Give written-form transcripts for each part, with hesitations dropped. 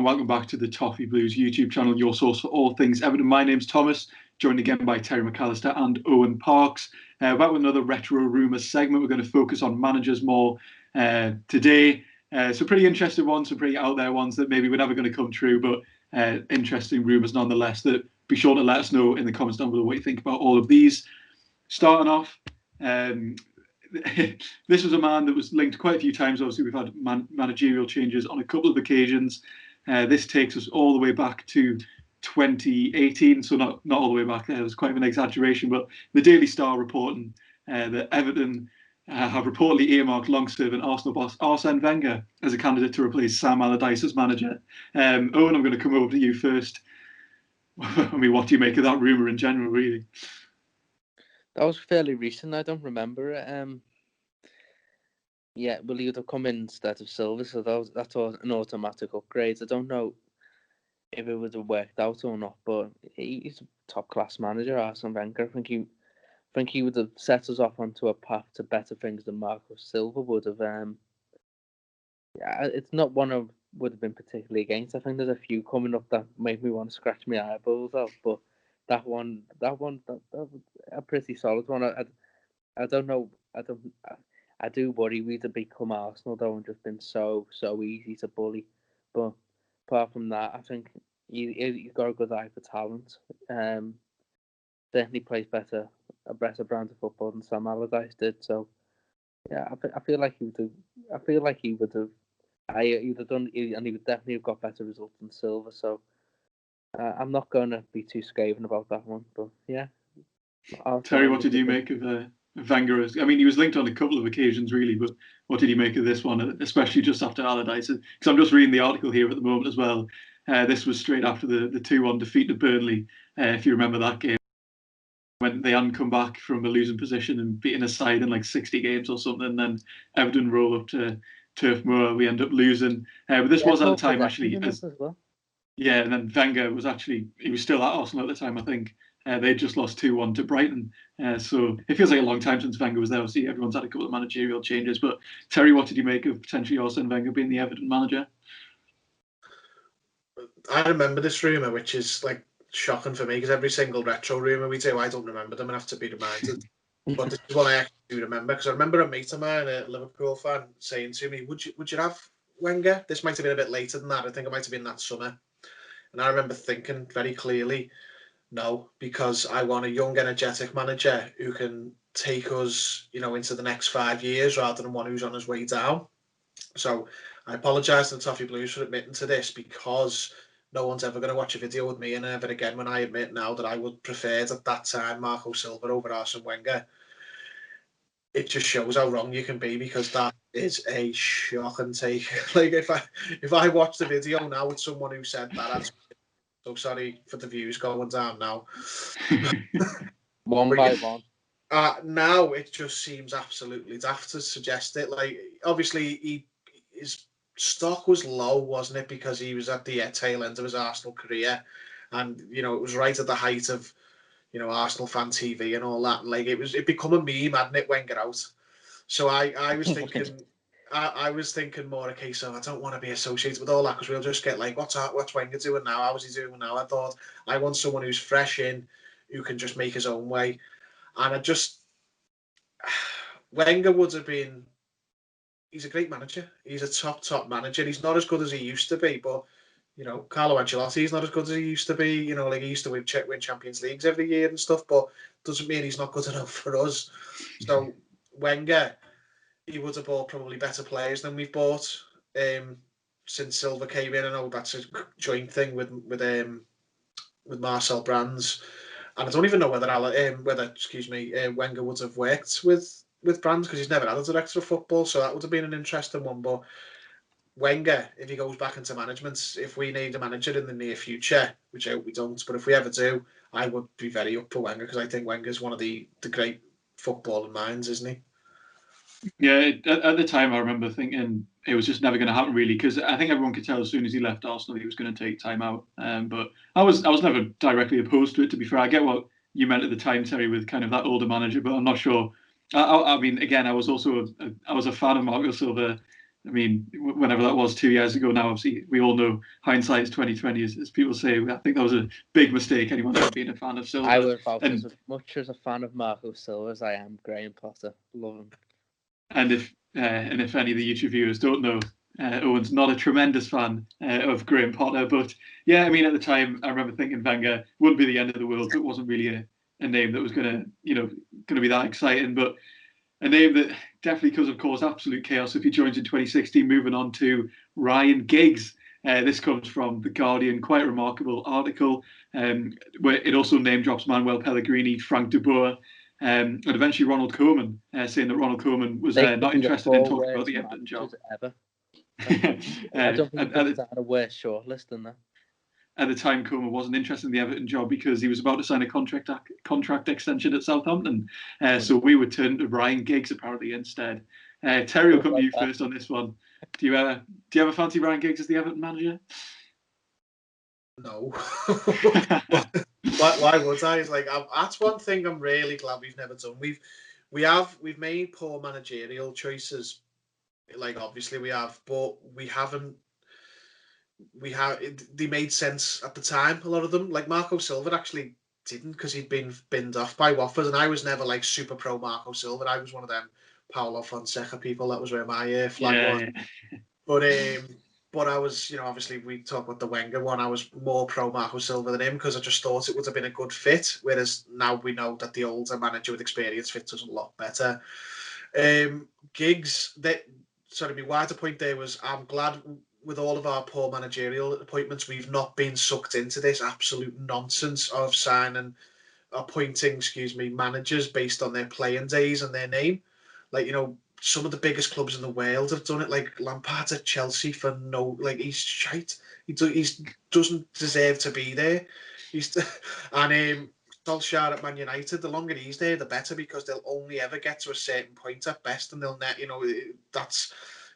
welcome back to the Toffee Blues YouTube channel, your source for all things Everton. My name's Thomas, joined again by Terry McAllister and Owen Parks. Back with another Retro Rumours segment. We're going to focus on managers more today. Some pretty interesting ones, some pretty out there ones that maybe were never going to come true, but interesting rumours nonetheless. That be sure to let us know in the comments down below what you think about all of these. Starting off, this was a man that was linked quite a few times. Obviously, we've had managerial changes on a couple of occasions. This takes us all the way back to 2018, so not all the way back there. It was quite an exaggeration, but the Daily Star reporting that Everton have reportedly earmarked long-serving Arsenal boss Arsene Wenger as a candidate to replace Sam Allardyce as manager. Owen, I'm going to come over to you first. I mean, what do you make of that rumour in general, really? That was fairly recent. I don't remember it. Yeah, well, he would have come in instead of Silva, so that's an automatic upgrade. I don't know if it would have worked out or not, but he's a top-class manager, Arsene Wenger. I think he would have set us off onto a path to better things than Marco Silva would have. Yeah, it's not one I would have been particularly against. I think there's a few coming up that make me want to scratch my eyeballs out, but that one, that was a pretty solid one. I don't know. I do worry we'd have become Arsenal though and just been so easy to bully. But apart from that, I think he's got a good eye for talent. Certainly plays a better brand of football than Sam Allardyce did. So yeah, I feel like he would have. I feel like he would have. He would have done, and he would definitely have got better results than Silva. So I'm not going to be too scathing about that one. But yeah. Terry, what did you make of Wenger? I mean, he was linked on a couple of occasions, really, but what did you make of this one, especially just after Allardyce? Because I'm just reading the article here at the moment as well. This was straight after the 2-1 defeat to Burnley, if you remember that game, when they hadn't come back from a losing position and beating a side in like 60 games or something, and then Everton roll up to Turf Moor, we end up losing. But this was at the time, actually. Yeah, and then Wenger was he was still at Arsenal at the time, I think. They just lost 2-1 to Brighton. So it feels like a long time since Wenger was there. Obviously, everyone's had a couple of managerial changes. But Terry, what did you make of potentially Arsene Wenger being the Everton manager? I remember this rumour, which is like shocking for me because every single retro rumour we do, I don't remember them and have to be reminded. But this is one I actually do remember because I remember a mate of mine, a Liverpool fan, saying to me, "Would you have Wenger?" This might have been a bit later than that. I think it might have been that summer. And I remember thinking very clearly, no, because I want a young, energetic manager who can take us, into the next 5 years rather than one who's on his way down. So I apologise to the Toffee Blues for admitting to this because no one's ever going to watch a video with me and ever again when I admit now that I would prefer at that time Marco Silva over Arsene Wenger. It just shows how wrong you can be because that is a shocking take. Like if I watch the video now with someone who said that, I'd so sorry for the views going down now. One by one. Now it just seems absolutely daft to suggest it. Like obviously his stock was low, wasn't it? Because he was at the tail end of his Arsenal career, and it was right at the height of Arsenal fan TV and all that. And like it become a meme, hadn't it? Wenger out. So I was thinking. I was thinking more a case of I don't want to be associated with all that because we'll just get like, what's Wenger doing now? How's he doing now? I thought I want someone who's fresh in, who can just make his own way. And Wenger would have been, he's a great manager. He's a top manager. He's not as good as he used to be, but, Carlo Ancelotti's not as good as he used to be. Like he used to win Champions Leagues every year and stuff, but doesn't mean he's not good enough for us. So Wenger, he would have bought probably better players than we've bought since Silva came in. I know that's a joint thing with Marcel Brands, and I don't even know whether Wenger would have worked with Brands because he's never had a director of football, so that would have been an interesting one. But Wenger, if he goes back into management, if we need a manager in the near future, which I hope we don't, but if we ever do, I would be very up for Wenger because I think Wenger's one of the great footballing minds, isn't he? Yeah, at the time I remember thinking it was just never going to happen really because I think everyone could tell as soon as he left Arsenal he was going to take time out. But I was never directly opposed to it. To be fair, I get what you meant at the time, Terry, with kind of that older manager, but I'm not sure. I mean, again, I was also a fan of Marco Silva I mean, whenever that was 2 years ago now, obviously we all know hindsight is 2020, as people say. I think that was a big mistake. Anyone ever being a fan of Silva? I was about as much as a fan of Marco Silva as I am Graham Potter. Love him. And if any of the YouTube viewers don't know, Owen's not a tremendous fan of Graham Potter, but yeah, I mean, at the time, I remember thinking Wenger wouldn't be the end of the world, but it wasn't really a name that was going to be that exciting. But a name that definitely could have caused absolute chaos if he joins in 2016. Moving on to Ryan Giggs. This comes from The Guardian, quite a remarkable article, where it also name drops Manuel Pellegrini, Frank de Boer, and eventually Ronald Koeman, saying that Ronald Koeman was not interested in talking about the Everton job. Ever. I don't think there's a worse shortlist than that. At the time, Koeman wasn't interested in the Everton job because he was about to sign a contract extension at Southampton. So we would turn to Ryan Giggs apparently instead. Terry, will come to you first on this one. Do you ever fancy Ryan Giggs as the Everton manager? No. Why would I? It's like that's one thing I'm really glad we've never done. We've made poor managerial choices. Like obviously we have, but we haven't. They made sense at the time. A lot of them, like Marco Silva, actually didn't because he'd been binned off by Watford, and I was never like super pro Marco Silva. I was one of them Paulo Fonseca people. That was where my flag was. Yeah. But I was, obviously we talk about the Wenger one. I was more pro Marco Silva than him because I just thought it would have been a good fit. Whereas now we know that the older manager with experience fits us a lot better. Giggs, my wider point there was I'm glad with all of our poor managerial appointments, we've not been sucked into this absolute nonsense of appointing managers based on their playing days and their name. Like, some of the biggest clubs in the world have done it. Like Lampard's at Chelsea for he's shite. He doesn't deserve to be there. And Solskjaer at Man United, the longer he's there, the better, because they'll only ever get to a certain point at best, and they'll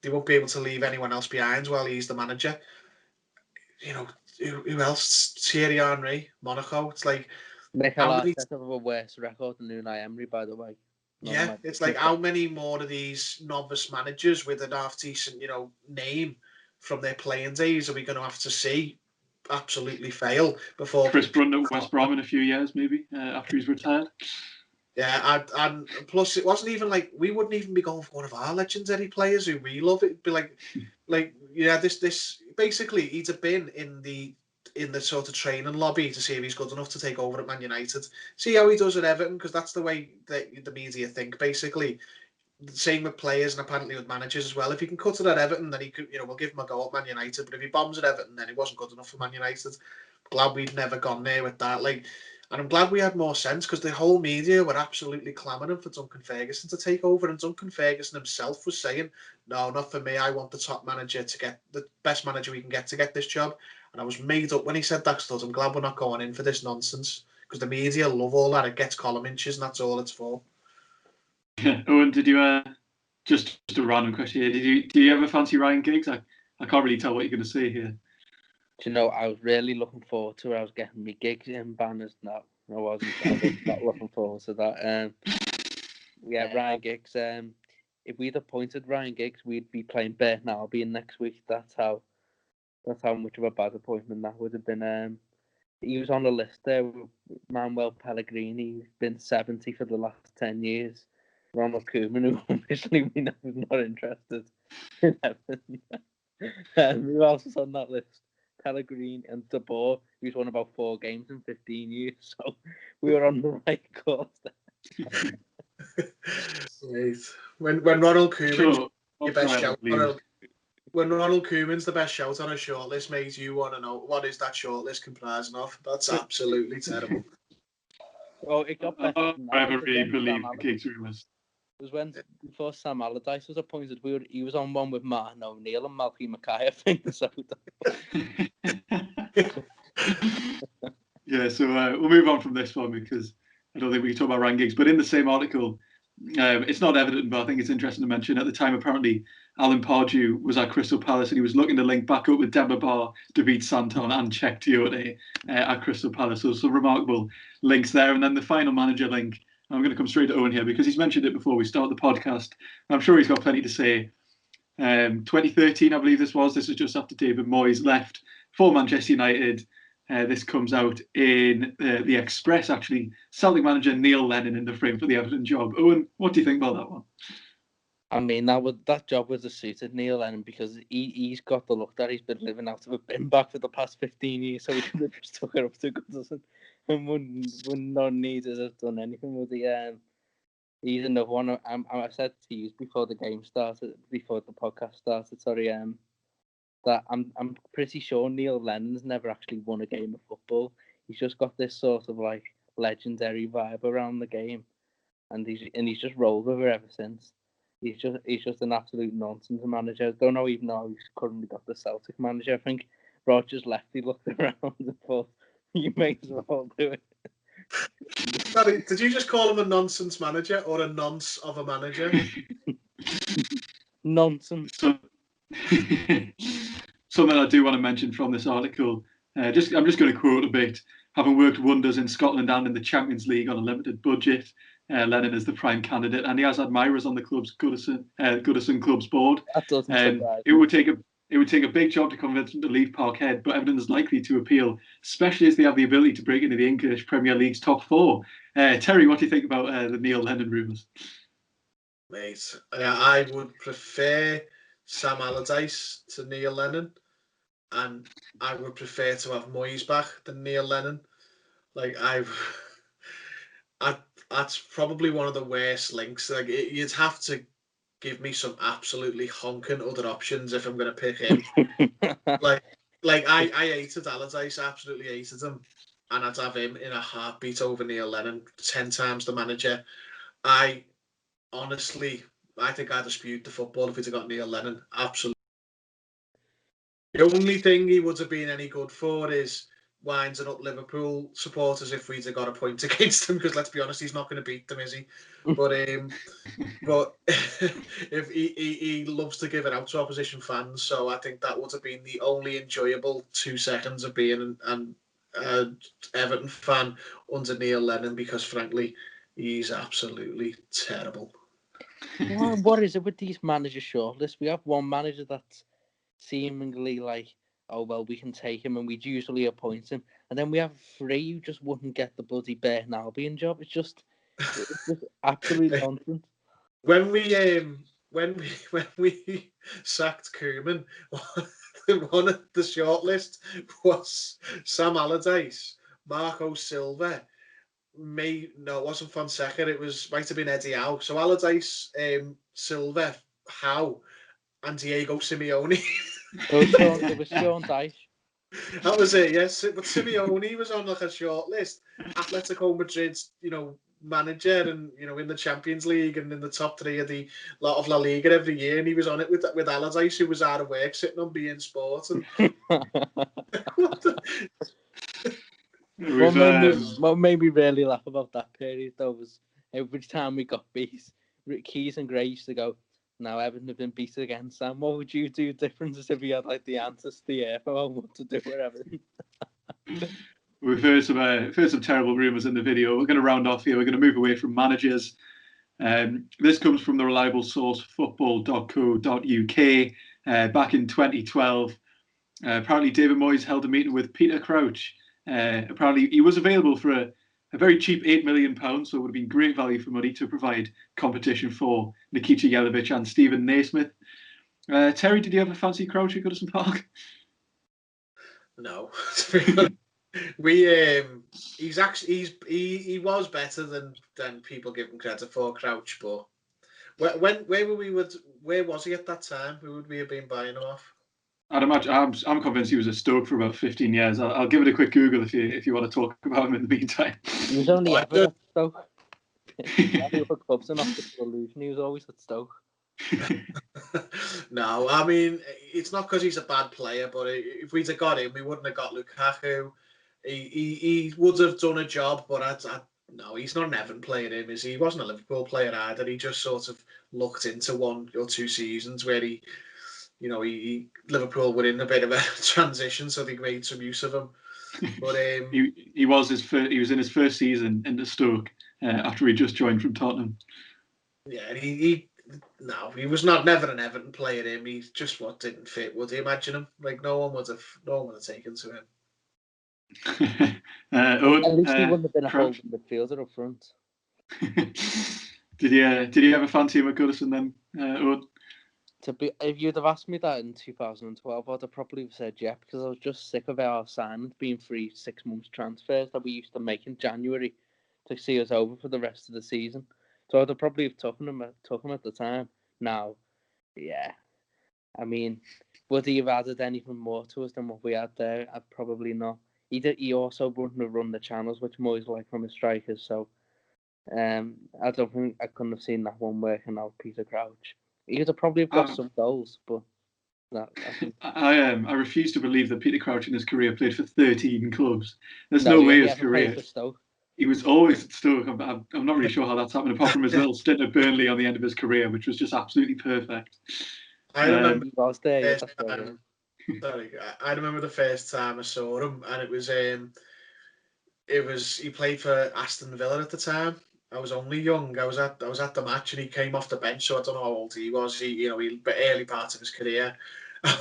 they won't be able to leave anyone else behind while he's the manager. Who else? Thierry Henry, Monaco. It's like Mikel Arteta have a worse record than Unai Emery, by the way. It's like how many more of these novice managers with an half decent, name from their playing days are we going to have to see absolutely fail before Chris Brunt at West Brom in a few years, maybe after he's retired? Yeah, and plus it wasn't even like we wouldn't even be going for one of our legendary players who we love. It'd be this basically he'd have been in the sort of training lobby to see if he's good enough to take over at Man United. See how he does at Everton, because that's the way the media think. Basically, the same with players and apparently with managers as well. If he can cut it at Everton, then he could, we'll give him a go at Man United. But if he bombs at Everton, then he wasn't good enough for Man United. Glad we'd never gone there with that. And I'm glad we had more sense, because the whole media were absolutely clamouring for Duncan Ferguson to take over. And Duncan Ferguson himself was saying, no, not for me. I want the top manager to get the best manager we can get to get this job. And I was made up when he said that, because I'm glad we're not going in for this nonsense, because the media love all that. It gets column inches, and that's all it's for. Owen, did you, just a random question here, do you ever fancy Ryan Giggs? I can't really tell what you're going to say here. Do you know, I was really looking forward to it. I was getting me Giggs in banners. No, I wasn't. I was not looking forward to that. Ryan Giggs. If we'd appointed Ryan Giggs, we'd be playing Burton Albion next week. That's how much of a bad appointment that would have been. He was on the list there with Manuel Pellegrini. He's been 70 for the last 10 years. Ronald Koeman, who obviously we know is not interested in Everton. Who else is on that list? Pellegrini and De Boer, who's won about 4 games in 15 years. So we were on the right course there. When Ronald Koeman's your best shout, when Ronald Koeman's the best shout on a shortlist, mate, you want to know what is that shortlist comprising of? That's absolutely terrible. Well, it got better. I never really believed the Giggs rumours. It was when before Sam Allardyce was appointed. He was on one with Martin O'Neill and Malky Mackay, I think. So. Yeah, so we'll move on from this one, because I don't think we can talk about Ryan Giggs. But in the same article, it's not evident, but I think it's interesting to mention. At the time, apparently, Alan Pardew was at Crystal Palace, and he was looking to link back up with Demba Ba, David Santon, and Czech Tiote at Crystal Palace. So some remarkable links there. And then the final manager link. I'm going to come straight to Owen here, because he's mentioned it before we start the podcast. I'm sure he's got plenty to say. 2013, I believe this was. This was just after David Moyes left for Manchester United. This comes out in the Express, actually. Celtic manager Neil Lennon in the frame for the Everton job. Owen, what do you think about that one? I mean, that job would have suited Neil Lennon because he's got the look that he's been living out of a bin bag for the past 15 years, so he could have just took it up to Goodison and wouldn't not need to have done anything with it. He's another one. I said to you before the game started, before the podcast started, that I'm pretty sure Neil Lennon's never actually won a game of football. He's just got this sort of like legendary vibe around the game, and he's just rolled with it ever since. He's just an absolute nonsense manager. I don't know even though he's currently got the Celtic manager. I think Rogers left. He looked around and thought, "You may as well do it." Sorry, did you just call him a nonsense manager or a nonce of a manager? Nonsense. Something I do want to mention from this article. I'm just going to quote a bit. Having worked wonders in Scotland and in the Champions League on a limited budget, Lennon is the prime candidate, and he has admirers on the club's Goodison club's board. That doesn't surprise it would take a big job to convince him to leave Parkhead, but Everton is likely to appeal, especially as they have the ability to break into the English Premier League's top four. Terry, what do you think about the Neil Lennon rumours? Mate, I would prefer Sam Allardyce to Neil Lennon, and I would prefer to have Moyes back than Neil Lennon. Like that's probably one of the worst links. Like you'd have to give me some absolutely honking other options if I'm going to pick him. like I hated Allardyce, absolutely hated him, and I'd have him in a heartbeat over Neil Lennon, 10 times the manager. Honestly, I think I'd dispute the football if we'd have got Neil Lennon. Absolutely. The only thing he would have been any good for is winding up Liverpool supporters if we'd have got a point against him, because let's be honest, he's not going to beat them, is he? But if he loves to give it out to opposition fans, so I think that would have been the only enjoyable 2 seconds of being an Everton fan under Neil Lennon, because frankly, he's absolutely terrible. What is it with these manager shortlists? We have one manager that's seemingly like, oh well, we can take him, and we'd usually appoint him, and then we have 3 who just wouldn't get the bloody Burton Albion job. It's just absolute nonsense. When we sacked Koeman, one of the shortlist was Sam Allardyce, Marco Silva. It wasn't Fonseca. Might have been Eddie Howe. So Allardyce, Silva, Howe, and Diego Simeone. It was Sean Dyche. That was it, yes. But Simeone was on like a short list. Atletico Madrid's, manager, and in the Champions League and in the top 3 of the lot of La Liga every year, and he was on it with Allardyce, who was out of work sitting on beIN Sport. And what made me really laugh about that period though was every time we got beat, Keys and Gray used to go, "Now Everton have been beat again, Sam. What would you do different as if you had like the answers to the air about what to do with Everton?" We've heard some terrible rumours in the video. We're going to round off here. We're going to move away from managers. This comes from the reliable source football.co.uk. Back in 2012, apparently David Moyes held a meeting with Peter Crouch. Apparently he was available for a very cheap £8 million, so it would have been great value for money to provide competition for Nikita Jelavic and Stephen Naismith. Terry, did you ever fancy Crouch at Goodison Park? No. He was better than people give him credit for, Crouch, but where was he at that time? Who would we have been buying him off? I'd imagine. I'm convinced he was at Stoke for about 15 years. I'll give it a quick Google if you want to talk about him in the meantime. He was only ever at Stoke. Other clubs are not the illusion. He was always at Stoke. No, I mean, it's not because he's a bad player, but if we'd have got him, we wouldn't have got Lukaku. He would have done a job, but no, he's not an Everton player, is he? He wasn't a Liverpool player either. He just sort of looked into 1 or 2 seasons where Liverpool were in a bit of a transition, so they made some use of him. But he was in his first season into Stoke after he just joined from Tottenham. Yeah, and he no, he was never an Everton player. Him, he just didn't fit. Would you imagine him? Like no one would have taken to him. Owen, At least he wouldn't have been a Crouch. holding midfielder up front. Did you ever fancy him at Goodison then, Owen? If you'd have asked me that in 2012, I'd have probably said yeah, because I was just sick of our signings being free 6 months transfers that we used to make in January to see us over for the rest of the season. So I'd have probably took him at the time. Now, yeah, I mean, would he have added anything more to us than what we had there? I'd probably not. He also wouldn't have run the channels, which I'm always like from his strikers. So, I don't think I couldn't have seen that one working out. Peter Crouch. He could have probably got some goals, but I refuse to believe that Peter Crouch in his career played for 13 clubs. There's no way his career. He was always at Stoke. I'm not really sure how that's happened, apart from his little stint at Burnley on the end of his career, which was just absolutely perfect. I remember. I remember the first time I saw him, and it was he played for Aston Villa at the time. I was only young. I was at the match, and he came off the bench, so I don't know how old he was. He early part of his career.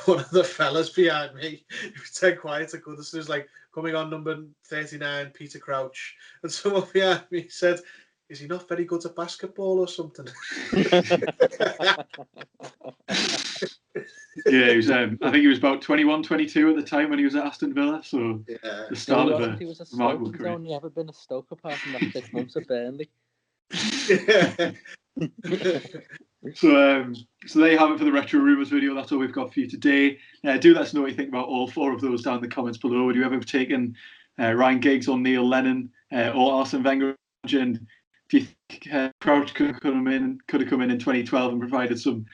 One of the fellas behind me, he was dead quiet at Goodison. It was like coming on number 39, Peter Crouch, and someone behind me said, "Is he not very good at basketball or something?" Yeah, he was. I think he was about 21, 22 at the time when he was at Aston Villa. So yeah. The start of a remarkable career. He's only ever been a Stoke apart from that 6 months at Burnley. So there you have it for the Retro Rumours video. That's all we've got for you today. Do let us know what you think about all 4 of those down in the comments below. Would you ever have taken Ryan Giggs or Neil Lennon or Arsene Wenger? And do you think Crouch could have come in in 2012 and provided some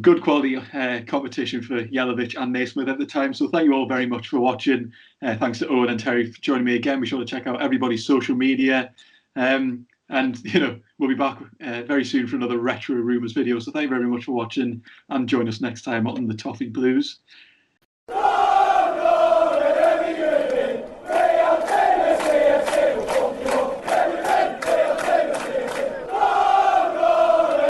good quality competition for Jelavic and Naismith at the time? So thank you all very much for watching. Thanks to Owen and Terry for joining me again. Be sure to check out everybody's social media. And, we'll be back very soon for another Retro Rumours video. So thank you very much for watching, and join us next time on the Toffee Blues.